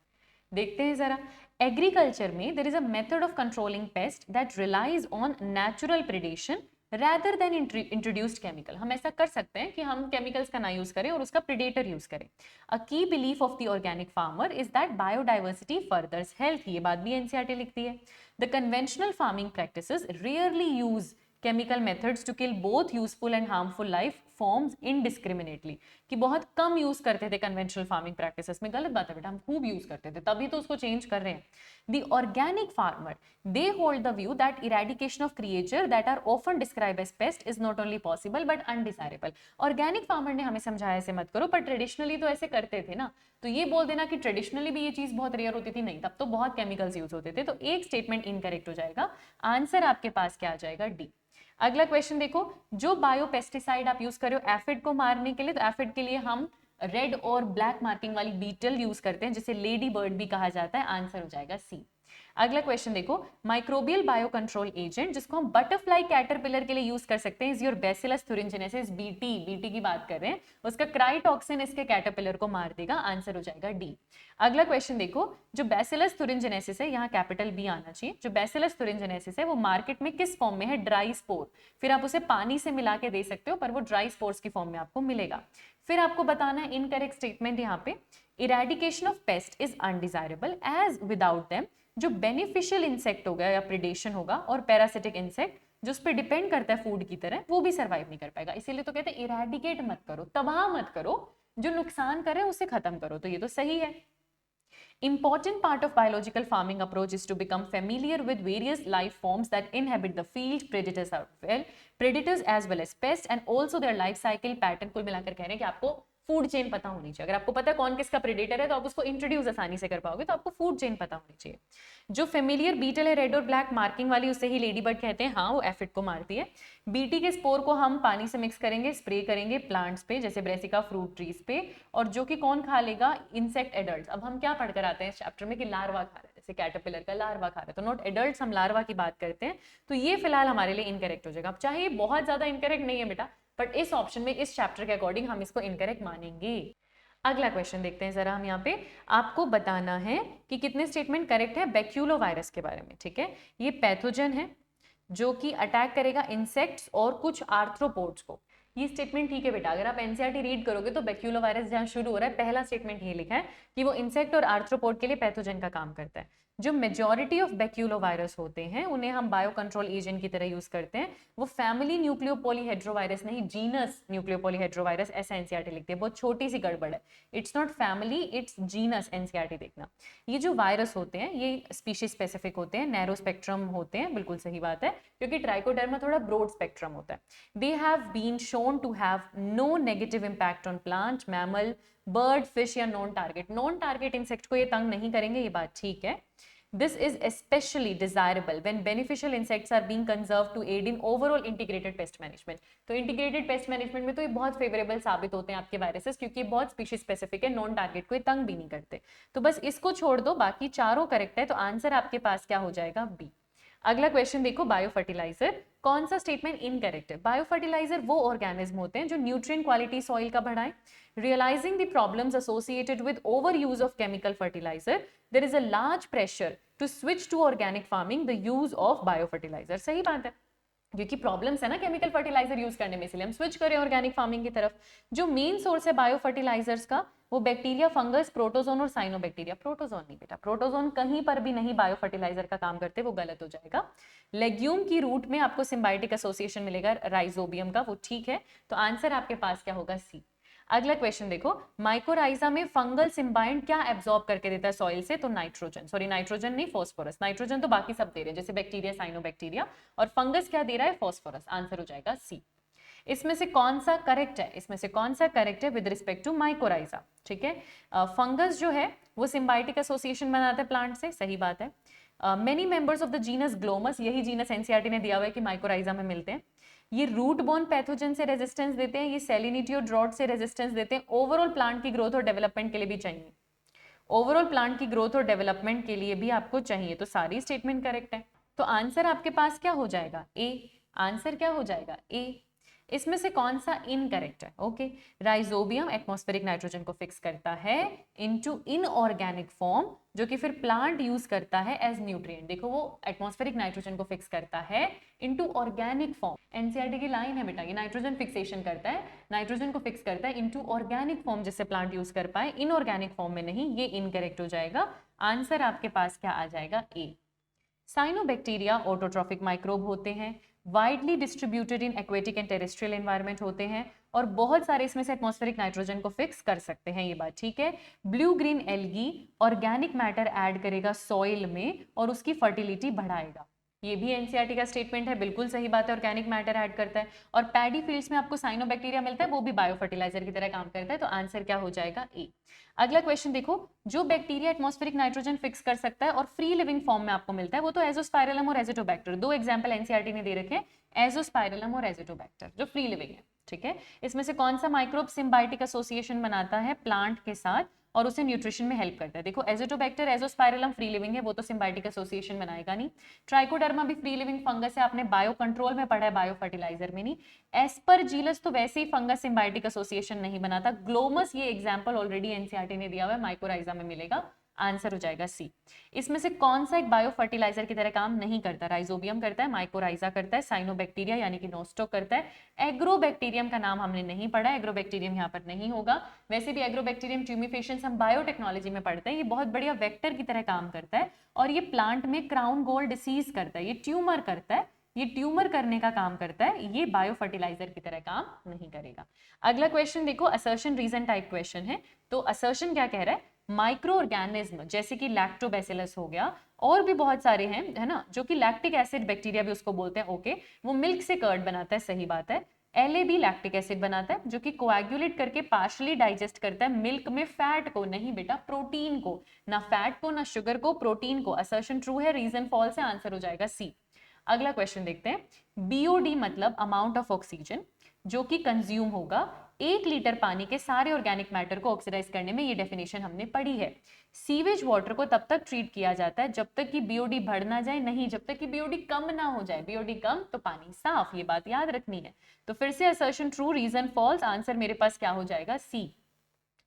देखते हैं जरा, एग्रीकल्चर में there is a method of controlling pest that relies on natural predation rather than introduced chemical। हम ऐसा कर सकते हैं कि हम केमिकल्स का ना यूज करें और उसका प्रेडेटर यूज करें। अ की belief of the organic farmer is that biodiversity furthers health, ये बात भी एनसीईआरटी लिखती है। The conventional farming practices rarely use chemical methods to kill both useful and harmful life forms indiscriminately, कि बहुत कम यूज करते थे कन्वेंशनल फार्मिंग प्रैक्टिसेस में। गलत बात है बेटा, हम खूब यूज करते थे, तभी तो उसको चेंज कर रहे हैं। The organic farmer they hold the view that eradication of creature that are often describe as pest is not only possible but undesirable. Organic farmer ने हमें समझाया ऐसे मत करो, पर ट्रेडिशनली तो ऐसे करते थे ना, तो ये बोल देना कि ट्रेडिशनली भी ये चीज बहुत रेयर होती थी, नहीं, तब तो बहुत केमिकल्स यूज होते थे। तो एक स्टेटमेंट इनकरेक्ट हो जाएगा, आंसर आपके पास क्या आ जाएगा, डी। अगला क्वेश्चन देखो, जो बायो पेस्टिसाइड आप यूज कर रहे हो एफिड को मारने के लिए, तो एफिड के लिए हम रेड और ब्लैक मार्किंग वाली बीटल यूज करते हैं, जिसे लेडी बर्ड भी कहा जाता है, आंसर हो जाएगा सी। अगला क्वेश्चन देखो, माइक्रोबियल बायो कंट्रोल एजेंट जिसको हम बटरफ्लाई कैटरपिलर के लिए यूज कर सकते हैं, is your bacillus thuringiensis, BT की बात कर रहे हैं, उसका क्राइटॉक्सिन इसके कैटरपिलर को मार देगा, आंसर हो जाएगा डी। अगला क्वेश्चन देखो, जो बैसिलस thuringiensis है, यहाँ कैपिटल बी आना चाहिए, जो बैसिलस thuringiensis है वो मार्केट में किस फॉर्म में है, ड्राई स्पोर, फिर आप उसे पानी से मिला के दे सकते हो, पर वो ड्राई स्पोर्स की फॉर्म में आपको मिलेगा। फिर आपको बताना है इनकरेक्ट स्टेटमेंट यहाँ पे, eradication of pest is undesirable as without them, जो बेनिफिशियल इंसेक्ट होगा या प्रिडेशन होगा और पैरासिटिक इंसेक्ट जो उस पर डिपेंड करता है फूड की तरह, वो भी सर्वाइव नहीं कर पाएगा। इसीलिए तो कहते हैं इरेडिकेट मत करो, तबाह मत करो, जो नुकसान करे उसे खत्म करो, तो ये तो सही है। Important part of biological farming approach is to become familiar with various life forms that inhabit the field, predators as well as pests, and also their life cycle pattern। कुल मिलाकर कह रहे हैं कि आपको फूड चेन पता होनी चाहिए। अगर आपको पता है कौन किसका प्रेडेटर है तो आप उसको इंट्रोड्यूस आसानी से कर पाओगे, तो आपको फूड चेन पता होनी चाहिए। जो फेमिलियर बीटल है रेड और ब्लैक मार्किंग वाली, उसे ही लेडी बर्ड कहते हैं, हाँ वो एफिड को मारती है। बीटी के स्पोर को हम पानी से मिक्स करेंगे, स्प्रे करेंगे प्लांट्स पे जैसे ब्रेसिका फ्रूट ट्रीज पे, और जो कि कौन खा लेगा, इंसेक्ट एडल्ट। अब हम क्या पढ़कर आते हैं चैप्टर में कि लार्वा खा रहे हैं, जैसे कैटरपिलर का लार्वा खा रहे हैं, तो नॉट एडल्ट, हम लार्वा की बात करते हैं, तो ये फिलहाल हमारे लिए इनकरेक्ट हो जाएगा। अब चाहे ये बहुत ज्यादा इनकरेक्ट नहीं है बेटा, बट इस ऑप्शन में इस चैप्टर के अकॉर्डिंग हम इसको इनकरेक्ट मानेंगे। अगला क्वेश्चन देखते हैं जरा हम यहाँ पे, आपको बताना है कि कितने स्टेटमेंट करेक्ट है बैक्यूलो वायरस के बारे में, ठीक है। ये पैथोजन है जो कि अटैक करेगा इंसेक्ट्स और कुछ आर्थ्रोपोड्स को। ये स्टेटमेंट ठीक है बेटा, अगर आप एनसीईआरटी रीड करोगे तो बैक्यूलो वायरस जहाँ शुरू हो रहा है, पहला स्टेटमेंट ये लिखा है कि वो इंसेक्ट और आर्थ्रोपोड के लिए पैथोजन का काम करता है। जो मेजॉरिटी ऑफ बैक्यूलो वायरस होते हैं उन्हें हम बायो कंट्रोल एजेंट की तरह यूज करते हैं। वो फैमिली न्यूक्लियोपॉलीहेड्रोवायरस नहीं, जीनस न्यूक्लियोपॉलीहेड्रोवायरस, ऐसा एनसीईआरटी लिखती है, बहुत छोटी सी गड़बड़ है, it's not family it's genus, NCERT देखना। ये जो वायरस होते हैं ये स्पीशीज स्पेसिफिक होते हैं, नैरो स्पेक्ट्रम होते हैं, बिल्कुल सही बात है, क्योंकि ट्राइकोडर्मा थोड़ा ब्रॉड स्पेक्ट्रम होता है। They have been shown to have no negative impact on plant, mammal, bird, fish या non target. Non target insect को ये तंग नहीं करेंगे, ये बात ठीक है। This is especially desirable when beneficial insects are being conserved to aid in overall integrated pest management। तो integrated pest management में तो ये बहुत फेवरेबल साबित होते हैं आपके वायरसेस, क्योंकि ये बहुत स्पीशीज स्पेसिफिक है, नॉन टारगेट को ये तंग भी नहीं करते। तो बस इसको छोड़ दो, बाकी चारों करेक्ट है, तो आंसर आपके पास क्या हो जाएगा, बी। अगला क्वेश्चन देखो, बायो फर्टिलाइजर, कौन सा स्टेटमेंट इनकरेक्ट है। बायो फर्टिलाइजर वो ऑर्गेनिज्म होते हैं जो न्यूट्रिएंट क्वालिटी सॉइल का बढ़ाएं। Realizing the problems associated with overuse of chemical fertilizer, there is a large pressure to switch to organic farming the use of bio fertiliser. सही बात है, क्योंकि प्रॉब्लम्स है ना केमिकल फर्टिलाइजर यूज करने में, इसलिए हम स्विच करें ऑर्गेनिक फार्मिंग की तरफ। जो मेन सोर्स है बायो फर्टिलाइजर्स का वो बैक्टीरिया, फंगस, प्रोटोजोन और साइनोबैक्टीरिया। प्रोटोजोन नहीं बेटा, प्रोटोजोन कहीं पर भी नहीं बायो फर्टिलाइजर का काम करते, वो गलत हो जाएगा। लेग्यूम की रूट में आपको सिम्बायोटिक एसोसिएशन मिलेगा राइजोबियम का, वो ठीक है। तो आंसर आपके पास क्या होगा? सी। अगला क्वेश्चन देखो, माइकोराइजा में फंगल सिम्बायंट क्या एब्जॉर्ब करके देता है सॉइल से? तो नाइट्रोजन, सॉरी नाइट्रोजन नहीं, फास्फोरस। नाइट्रोजन तो बाकी सब दे रहे हैं जैसे बैक्टीरिया, साइनोबैक्टीरिया, और फंगस क्या दे रहा है? फास्फोरस। आंसर हो जाएगा सी। इसमें से कौन सा करेक्ट है? इसमें से कौन सा करेक्ट है विद रिस्पेक्ट टू माइकोराइजा? ठीक है, फंगस जो है वो सिम्बायोटिक एसोसिएशन बनाता है प्लांट से, सही बात है। Many members of the genus Glomus, यही जीनस एनसीईआरटी ने दिया हुआ है कि माइकोराइजा में मिलते हैं। ये रूट बोर्न पैथोजन से रेजिस्टेंस देते हैं, ये सैलिनिटी और ड्रॉट से रेजिस्टेंस देते हैं। ओवरऑल प्लांट की ग्रोथ और डेवलपमेंट के लिए भी चाहिए, ओवरऑल प्लांट की ग्रोथ और डेवलपमेंट के लिए भी आपको चाहिए। तो सारी स्टेटमेंट करेक्ट है। तो आंसर आपके पास क्या हो जाएगा? ए। आंसर क्या हो जाएगा? ए। इसमें से कौन सा इनकरेक्ट है? ओके, राइजोबियम एटमॉस्फेरिक नाइट्रोजन को फिक्स करता है इनटू इनऑर्गेनिक फॉर्म, जो कि फिर प्लांट यूज करता है एज न्यूट्रिएंट। देखो वो एटमॉस्फेरिक नाइट्रोजन को फिक्स करता है इनटू ऑर्गेनिक फॉर्म। एनसीईआरटी की लाइन है बेटा, ये नाइट्रोजन फिक्सेशन करता है, नाइट्रोजन को फिक्स करता है इनटू ऑर्गेनिक फॉर्म जिससे प्लांट यूज कर पाए, इनऑर्गेनिक फॉर्म में नहीं। ये इनकरेक्ट हो जाएगा। आंसर आपके पास क्या आ जाएगा? ए। साइनोबैक्टीरिया ऑटोट्रॉफिक माइक्रोब होते हैं, widely distributed in aquatic and terrestrial environment होते हैं, और बहुत सारे इसमें से एटमॉस्फेरिक नाइट्रोजन को फिक्स कर सकते हैं, ये बात ठीक है। Blue green algae organic matter add करेगा सॉइल में और उसकी फर्टिलिटी बढ़ाएगा, ये भी एनसीईआरटी का स्टेटमेंट है, बिल्कुल सही बात है। ऑर्गेनिक मैटर ऐड करता है, और पैडी फील्ड्स में आपको साइनोबैक्टीरिया मिलता है, वो भी बायो फर्टिलाइजर की तरह काम करता है। तो आंसर क्या हो जाएगा? ए। अगला क्वेश्चन देखो, जो बैक्टीरिया एटमॉस्फेरिक नाइट्रोजन फिक्स कर सकता है और फ्री लिविंग फॉर्म में आपको मिलता है, वो तो एजोस्पाइरलम और एजिटोबैक्टर। दो एग्जांपल एनसीईआरटी ने दे रखे हैं, एजोस्पाइरलम और एजिटोबैक्टर, जो फ्री लिविंग है। ठीक है, इसमें से कौन सा माइक्रोब सिम्बायोटिक एसोसिएशन बनाता है प्लांट के साथ और उसे न्यूट्रिशन में हेल्प करता है? देखो एजिटोबैक्टर, एजोस्पाइरलम फ्री लिविंग है, वो तो सिम्बायोटिक एसोसिएशन बनाएगा नहीं। ट्राइकोडर्मा भी फ्री लिविंग फंगस है, आपने बायो कंट्रोल में पढ़ा है, बायो फर्टिलाइजर में नहीं। एस्परजीलस तो वैसे ही फंगस सिम्बायोटिक एसोसिएशन नहीं बनाता। ग्लोमस ये एग्जांपल ऑलरेडी एनसीईआरटी ने दिया हुआ है, माइकोराइजा में मिलेगा। आंसर हो जाएगा सी। इसमें से कौन सा एक बायो फर्टिलाइजर की तरह काम नहीं करता? राइजोबियम करता है, माइकोराइजा करता है, साइनोबैक्टीरिया यानी कि नोस्टोक करता है, एग्रोबैक्टीरियम का नाम हमने नहीं पढ़ा, एग्रोबैक्टीरियम यहाँ पर नहीं होगा। वैसे भी एग्रोबैक्टीरियम ट्यूमिफेशियंस हम बायोटेक्नोलॉजी में पढ़ते हैं, ये बहुत बढ़िया वेक्टर की तरह काम करता है, और ये प्लांट में क्राउन गोल डिसीज करता है, ये ट्यूमर करता है, ये ट्यूमर करने का काम करता है, ये बायो फर्टिलाइजर की तरह काम नहीं करेगा। अगला क्वेश्चन देखो, असर्शन रीजन टाइप क्वेश्चन है। तो असर्शन क्या कह रहा है? माइक्रो ऑर्गेनिज्म जैसे कि लैक्टोबैसिलस हो गया, और भी बहुत सारे हैं, है ना, जो कि लैक्टिक एसिड बैक्टीरिया भी उसको बोलते हैं। ओके, वो मिल्क से कर्ड बनाता है, सही बात है। LAB लैक्टिक एसिड बनाता है, जो कि कोएगुलेट करके पार्शली डाइजेस्ट करता है मिल्क में फैट को, नहीं बेटा प्रोटीन को, ना फैट को ना शुगर को, प्रोटीन को। असर्शन ट्रू है, रीजन फॉल्स है, आंसर हो जाएगा सी। अगला क्वेश्चन देखते हैं, BOD मतलब अमाउंट ऑफ ऑक्सीजन जो कि कंज्यूम होगा 1 लीटर पानी के सारे ऑर्गेनिक मैटर को ऑक्सीडाइज करने में, ये डेफिनेशन हमने पढ़ी है। सीवेज वाटर को तब तक ट्रीट किया जाता है जब तक कि BOD बढ़ ना जाए, नहीं जब तक कि BOD कम ना हो जाए। BOD कम तो पानी साफ, ये बात याद रखनी है। तो फिर से assertion true, reason false, answer मेरे पास क्या हो जाएगा? सी।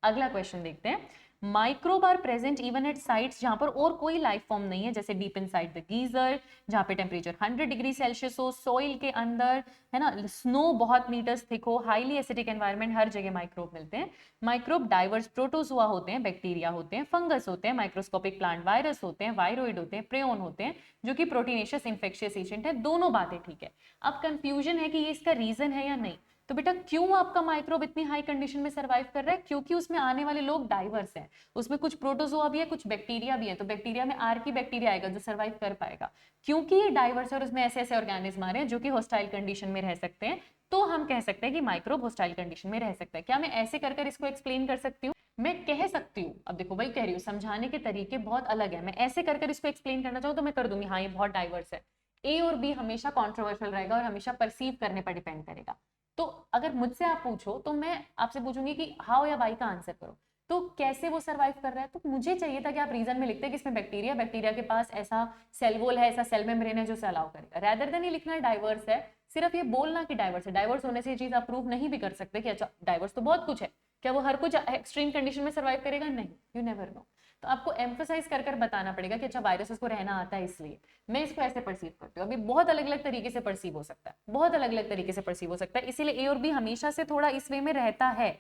अगला क्वेश्चन देखते हैं, microbe are present even at sites जहां पर और कोई लाइफ फॉर्म नहीं है, जैसे डीप इनसाइड द गीजर, जहां पे टेम्परेचर 100 डिग्री सेल्सियस हो, सॉइल के अंदर, है ना, स्नो बहुत मीटर्स थिक हो, हाईली एसिडिक एनवायरनमेंट, हर जगह माइक्रोब मिलते हैं। माइक्रोब डाइवर्स प्रोटोजुआ होते हैं, बैक्टीरिया होते हैं, फंगस होते हैं, माइक्रोस्कोपिक प्लांट वायरस होते हैं, वायरोइड होते हैं, प्रेओन होते हैं, जो कि प्रोटीनेशियस इन्फेक्शियस एजेंट है। दोनों बातें ठीक है। अब कंफ्यूजन है कि ये इसका रीजन है या नहीं। तो बेटा क्यों आपका माइक्रोब इतनी हाई कंडीशन में सर्वाइव कर रहा है? क्योंकि उसमें आने वाले लोग डाइवर्स हैं, उसमें कुछ प्रोटोजोआ भी है, कुछ बैक्टीरिया भी है। तो बैक्टीरिया में आर की बैक्टीरिया आएगा जो सर्वाइव कर पाएगा। क्योंकि ये डाइवर्स है और उसमें ऐसे ऐसे ऑर्गेनिज्म आ रहे हैं जो कि हॉस्टाइल कंडीशन में रह सकते हैं, तो हम कह सकते हैं कि माइक्रोब हॉस्टाइल कंडीशन में रह सकता है। क्या मैं ऐसे कर कर इसको एक्सप्लेन कर सकती हूँ? मैं कह सकती हूँ। अब देखो वही कह रही हूँ, समझाने के तरीके बहुत अलग है। मैं ऐसे कर कर इसको एक्सप्लेन करना चाहूँ तो मैं कर दूंगी, हाँ ये बहुत डाइवर्स है। ए और बी हमेशा कॉन्ट्रोवर्शियल रहेगा और हमेशा परसीव करने पर डिपेंड करेगा। तो अगर मुझसे आप पूछो तो मैं आपसे पूछूंगी कि हाउ या वाई का आंसर करो। तो कैसे वो सरवाइव कर रहा है? तो मुझे चाहिए था कि आप रीजन में लिखते कि इसमें बैक्टीरिया के पास ऐसा सेल वॉल है, ऐसा सेल मेम्ब्रेन है जो इसे अलाउ करेगा, रैदर देन ये लिखना डाइवर्स है। सिर्फ ये बोलना कि डाइवर्स है, डाइवर्स होने से ये चीज आप प्रूव नहीं भी कर सकते कि अच्छा डाइवर्स तो बहुत कुछ है, क्या वो हर कुछ एक्सट्रीम कंडीशन में सर्वाइव करेगा? नहीं, यू नेवर नो। तो आपको एम्फोसाइज कर कर बताना पड़ेगा कि अच्छा वायरसेस को रहना आता है, इसलिए मैं इसको ऐसे परसीव करती हूँ। अभी बहुत अलग अलग तरीके से परसीव हो सकता है, बहुत अलग अलग तरीके से परसीव हो सकता है, इसीलिए ए और बी हमेशा से थोड़ा इस वे में रहता है,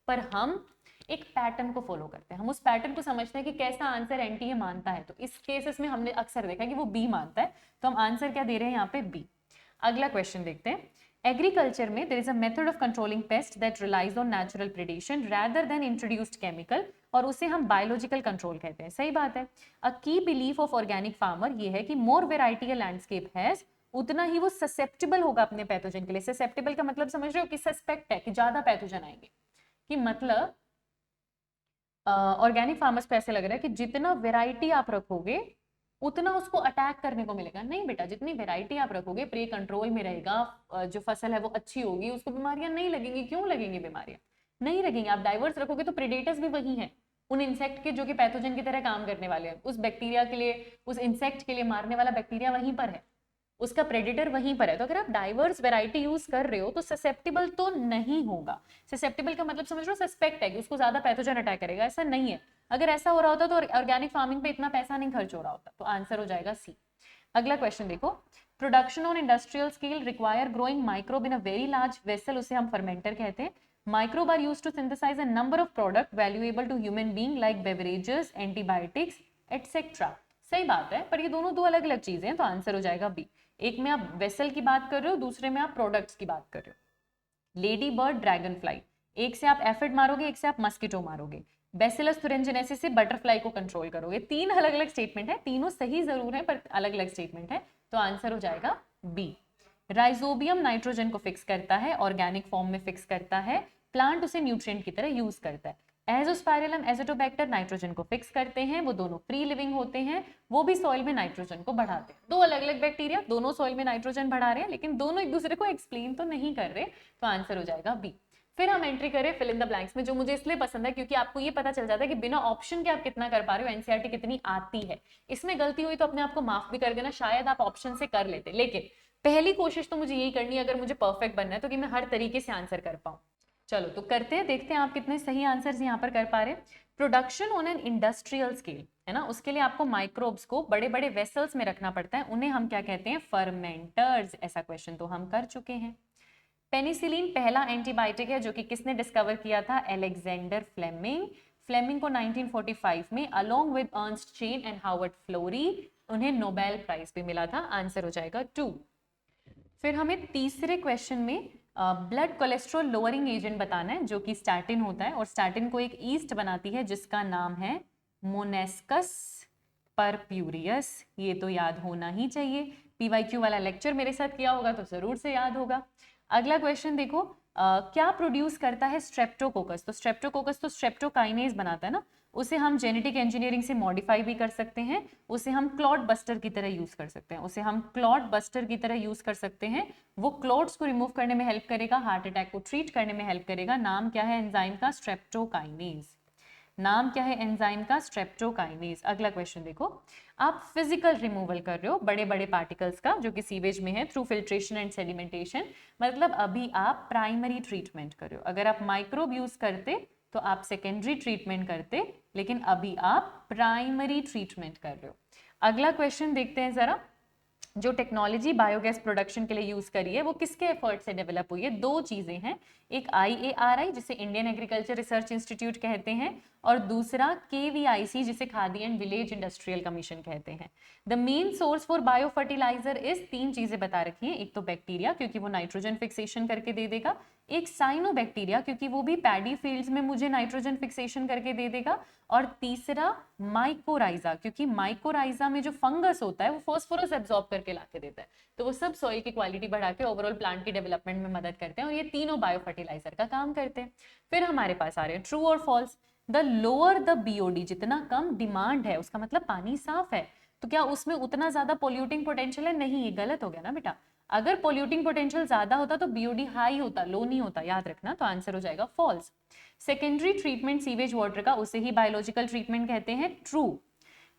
पर हम एक पैटर्न को फॉलो करते हैं, हम उस पैटर्न को समझते हैं कि कैसा आंसर एनटीए मानता है। तो इस केसेस में हमने अक्सर देखा कि वो बी मानता है, तो हम आंसर क्या दे रहे हैं यहाँ पे? बी। अगला क्वेश्चन देखते हैं। एग्रीकल्चर में there is a method of controlling pest that relies on natural predation rather than introduced chemical, और उसे हम बायोलॉजिकल कंट्रोल कहते हैं। सही बात है। अ की बिलीफ ऑफ ऑर्गेनिक फार्मर ये है कि मोर वेराइटी अ लैंडस्केप हैज, उतना ही वो ससेप्टेबल होगा अपने पैथोजन के लिए। ससेप्टेबल का मतलब समझ रहे हो कि सस्पेक्ट है कि ज्यादा पैथोजन आएंगे, कि मतलब ऑर्गेनिक फार्मर्स को ऐसे लग रहा है कि जितना वेराइटी आप रखोगे उतना उसको अटैक करने को मिलेगा। नहीं बेटा, जितनी वेराइटी आप रखोगे प्रे कंट्रोल में रहेगा, जो फसल है वो अच्छी होगी, उसको बीमारियां नहीं लगेंगी। क्यों लगेंगी बीमारियां? नहीं लगेंगी। आप डाइवर्स रखोगे तो प्रेडेटर्स भी वही हैं, उन इंसेक्ट के जो कि पैथोजन की तरह काम करने वाले हैं। उस बैक्टीरिया के लिए, उस इंसेक्ट के लिए मारने वाला बैक्टीरिया वहीं पर है, उसका प्रेडिटर वहीं पर है। तो अगर आप डाइवर्स वैरायटी यूज कर रहे हो तो ससेप्टेबल तो नहीं होगा। ससेप्टेबल का मतलब समझ लो सस्पेक्ट है कि उसको ज्यादा पैथोजन अटैक करेगा, ऐसा नहीं है। अगर ऐसा हो रहा होता तो ऑर्गेनिक फार्मिंग पे इतना पैसा नहीं खर्च हो रहा होता। तो आंसर हो जाएगा सी। अगला क्वेश्चन देखो। Production on industrial scale require growing microbe in a very large vessel, उसे हम फर्मेंटर कहते हैं। Microbe are used to synthesise a number of product valuable to human being like beverages, antibiotics etcetera. सही बात है, पर ये दोनों दो अलग अलग चीजें हैं, तो आंसर हो जाएगा बी। एक में आप वेसल की बात कर रहे हो, दूसरे में आप प्रोडक्ट्स की बात कर रहे हो। लेडी बर्ड, ड्रैगन फ्लाई, एक से आप एफिड मारोगे, एक से आप मस्किटो मारोगे। बैसिलस thuringiensis से बटरफ्लाई को कंट्रोल करोगे। तीन अलग अलग स्टेटमेंट है, तीनों सही जरूर है पर अलग अलग स्टेटमेंट है, तो आंसर हो जाएगा बी। राइजोबियम नाइट्रोजन को फिक्स करता है, ऑर्गेनिक फॉर्म में फिक्स करता है, प्लांट उसे न्यूट्रिएंट की तरह यूज करता है। एजोस्पाइरलम, एजोटोबैक्टर नाइट्रोजन को फिक्स करते हैं, वो दोनों फ्री लिविंग होते हैं, वो भी सॉइल में नाइट्रोजन को बढ़ाते हैं। दो अलग अलग बैक्टीरिया, दोनों सॉइल में नाइट्रोजन बढ़ा रहे हैं, लेकिन दोनों एक दूसरे को एक्सप्लेन तो नहीं कर रहे, तो आंसर हो जाएगा बी। फिर हम एंट्री करें फिल इन द ब्लैंक्स में, जो मुझे इसलिए पसंद है क्योंकि आपको ये पता चल जाता है कि बिना ऑप्शन के आप कितना कर पा रहे हो, एनसीईआरटी कितनी आती है। इसमें गलती हुई तो अपने आप को माफ भी कर देना, शायद आप ऑप्शन से कर लेते, लेकिन पहली कोशिश तो मुझे यही करनी है अगर मुझे परफेक्ट बनना है तो कि मैं हर तरीके से आंसर कर पाऊं। चलो तो करते हैं, देखते हैं आप कितने सही आंसर्स यहाँ पर कर पा रहे हैं। Production on an industrial scale है ना, उसके लिए आपको माइक्रोब्स को बड़े बड़े वेसल्स में रखना पड़ता है, उन्हें हम क्या कहते हैं? फर्मेंटर्स। ऐसा क्वेश्चन तो हम कर चुके हैं। पेनिसिलिन पहला एंटीबायोटिक है जो कि किसने डिस्कवर किया था? Alexander Fleming. फ्लेमिंग को 1945 में along with Ernst Chain and Howard Florey उन्हें नोबेल प्राइज भी मिला था। आंसर हो जाएगा 2। फिर हमें तीसरे क्वेश्चन में ब्लड कोलेस्ट्रॉल लोअरिंग एजेंट बताना है जो कि स्टैटिन होता है, और स्टैटिन को एक ईस्ट बनाती है जिसका नाम है मोनेस्कस परप्यूरियस। ये तो याद होना ही चाहिए, पीवाईक्यू वाला लेक्चर मेरे साथ किया होगा तो जरूर से याद होगा। अगला क्वेश्चन देखो, क्या प्रोड्यूस करता है स्ट्रेप्टोकोकस? तो स्ट्रेप्टोकोकस तो स्ट्रेप्टोकाइनेज बनाता है ना, उसे हम जेनेटिक इंजीनियरिंग से मॉडिफाई भी कर सकते हैं, उसे हम क्लॉट बस्टर की तरह यूज कर सकते हैं, उसे हम क्लॉट बस्टर की तरह यूज कर सकते हैं। वो क्लॉट्स को रिमूव करने में हेल्प करेगा, हार्ट अटैक को ट्रीट करने में हेल्प करेगा। नाम क्या है एंजाइम का? स्ट्रेप्टोकाइनेज। नाम क्या है एंजाइम का? स्ट्रेप्टोकाइनेज। अगला क्वेश्चन देखो, आप फिजिकल रिमूवल कर रहे हो बड़े बड़े पार्टिकल्स का जो कि सीवेज में है थ्रू फिल्ट्रेशन एंड सेडिमेंटेशन, मतलब अभी आप प्राइमरी ट्रीटमेंट कर रहे हो। अगर आप माइक्रोब यूज करते तो आप सेकेंडरी ट्रीटमेंट करते, लेकिन अभी आप प्राइमरी ट्रीटमेंट कर रहे हो। अगला क्वेश्चन देखते हैं जरा, जो टेक्नोलॉजी बायोगैस प्रोडक्शन के लिए यूज करी है वो किसके एफर्ट से डेवलप हुई है? दो चीजें हैं, एक IARI जिसे इंडियन एग्रीकल्चर रिसर्च इंस्टीट्यूट कहते हैं, और दूसरा KVIC जिसे Khadi and village industrial commission कहते हैं। The main source for bio fertiliser is, तीन चीजें बता रखी हैं, एक तो बैक्टीरिया क्योंकि वो नाइट्रोजन फिक्सेशन करके दे देगा, एक साइनोबैक्टीरिया क्योंकि वो भी पैडी फील्ड्स में मुझे नाइट्रोजन फिक्सेशन करके दे देगा, और तीसरा माइकोराइजा क्योंकि माइकोराइजा में जो फंगस होता है वो फास्फोरस एब्जॉर्ब करके लाके देता है, तो वो सब सॉइल की क्वालिटी बढ़ा के ओवरऑल प्लांट की डेवलपमेंट में मदद करते हैं, और ये तीनों बायो फर्टिलाइजर का काम करते हैं। फिर हमारे पास आ रहे हैं ट्रू और false. The lower the BOD, जितना कम डिमांड है उसका मतलब पानी साफ है, तो क्या उसमें उतना ज्यादा पोल्यूटिंग पोटेंशियल है? नहीं, ये गलत हो गया ना बेटा। अगर पोल्यूटिंग पोटेंशियल ज्यादा होता तो BOD हाई होता, लो नहीं होता, याद रखना, तो आंसर हो जाएगा false. Secondary treatment sewage water का, उसे ही बायोलॉजिकल ट्रीटमेंट कहते हैं, true.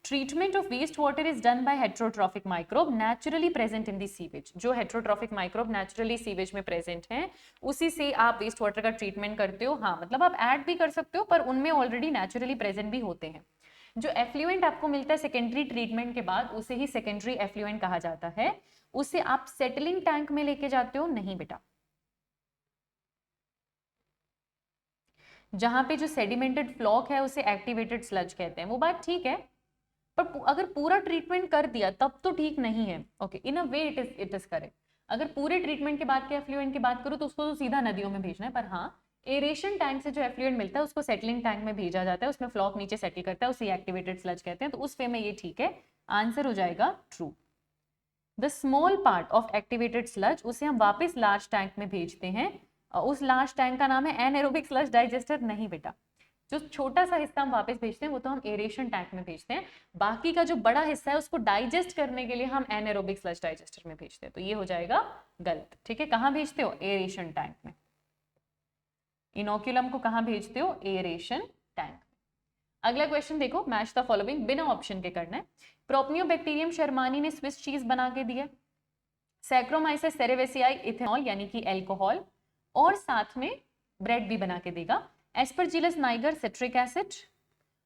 Treatment of waste water is done by heterotrophic microbe naturally present in the sewage. जो हेट्रोट्रॉफिक माइक्रोब नेचुरली सीवेज में प्रेजेंट हैं उसी से आप वेस्ट वाटर का ट्रीटमेंट करते हो। हाँ, मतलब आप ऐड भी कर सकते हो पर उनमें ऑलरेडी नेचुरली प्रेजेंट भी होते हैं। जो एफ्लुएंट आपको मिलता है सेकेंडरी ट्रीटमेंट के बाद उसे ही सेकेंडरी एफ्लुएंट कहा जाता है। उसे आप सेटलिंग टैंक में लेके जाते हो? नहीं बेटा। जहां पे जो सेडिमेंटेड फ्लॉक है उसे एक्टिवेटेड स्लज कहते हैं। वो बात ठीक है, पर अगर पूरा ट्रीटमेंट कर दिया तब तो ठीक नहीं है। Okay, in a way it is correct. अगर पूरे ट्रीटमेंट के बाद के एफ्लुएंट की बात करूँ तो उसको तो सीधा नदियों में भेजना है, पर हाँ एरेशन टैंक से जो एफ्लुएंट मिलता है उसको सेटलिंग टैंक में भेजा जाता है, उसमें फ्लॉक नीचे सेटल करता है, उसे एक्टिवेटेड स्लज कहते हैं। तो उस वे में ये ठीक है, आंसर हो जाएगा true. The small part of activated sludge उसे हम वापस लार्ज टैंक में भेजते हैं। उस लार्ज टैंक का नाम है एनाएरोबिक स्लज डाइजेस्टर। नहीं बेटा, जो छोटा सा हिस्सा हम वापस भेजते हैं वो तो हम एरेशन टैंक में भेजते हैं, बाकी का जो बड़ा हिस्सा है उसको डाइजेस्ट करने के लिए हम एनाएरोबिक स्लज डाइजेस्टर में भेजते हैं। तो ये हो जाएगा गलत। ठीक है, कहाँ भेजते हो? एरेशन टैंक में। इनोक्यूलम को कहाँ भेजते हो? Aeration tank. अगला क्वेश्चन देखो, मैच द फॉलोइंग, बिना ऑप्शन के करना है। प्रोपनियोबैक्टीरियम शर्मानी ने स्विस चीज बना के दिया, सैक्रोमाइसिस सेरेवेसियाई इथेनॉल यानी कि अल्कोहल, और साथ में ब्रेड भी बना के देगा। एस्परजिलस नाइगर सिट्रिक एसिड,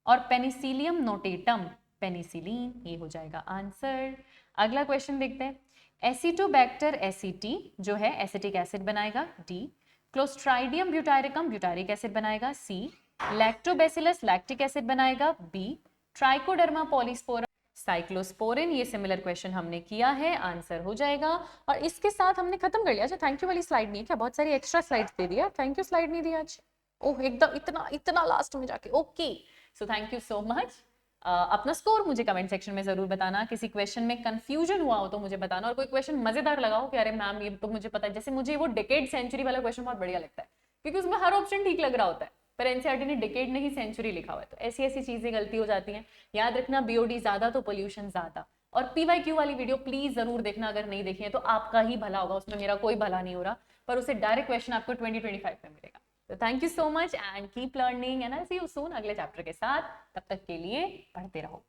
और पेनिसिलियम नोटेटम पेनिसिलिन। ये हो जाएगा आंसर। अगला क्वेश्चन देखते हैं। एसिटोबैक्टर एसिटी जो है एसिटिक एसिड बनाएगा, D. Clostridium butyricum butyric acid बनाएगा, सी। लैक्टोबैसिलस लैक्टिक एसिड बनाएगा, बी। Trichoderma polysporum cyclosporin. ये सिमिलर क्वेश्चन हमने किया है, आंसर हो जाएगा। और इसके साथ हमने खत्म कर लिया। अच्छा, थैंक यू वाली स्लाइड नहीं है क्या? बहुत सारी एक्स्ट्रा स्लाइड्स दे दिया, थैंक यू स्लाइड नहीं दिया आज। ओह, एकदम इतना इतना लास्ट में जाके। Okay, so thank you so much. अपना स्कोर मुझे कमेंट सेक्शन में जरूर बताना। किसी क्वेश्चन में कंफ्यूजन हुआ हो तो मुझे बताना, और कोई क्वेश्चन मजेदार लगा हो कि अरे मैम ये तो मुझे पता है, जैसे मुझे वो डिकेड सेंचुरी वाला क्वेश्चन बहुत बढ़िया लगता है क्योंकि उसमें हर ऑप्शन ठीक लग रहा होता है, पर एनसीईआरटी ने डिकेड नहीं सेंचुरी लिखा हुआ है। तो ऐसी ऐसी चीजें गलती हो जाती हैं। याद रखना, बीओडी ज्यादा तो पोल्यूशन ज्यादा। और पीवाईक्यू वाली वीडियो प्लीज जरूर देखना, अगर नहीं देखी है तो आपका ही भला होगा, उसमें मेरा कोई भला नहीं हो रहा, पर उसे डायरेक्ट क्वेश्चन आपको 2025 में मिलेगा। तो thank you so much and keep learning and I see you soon अगले चैप्टर के साथ। तब तक के लिए पढ़ते रहो।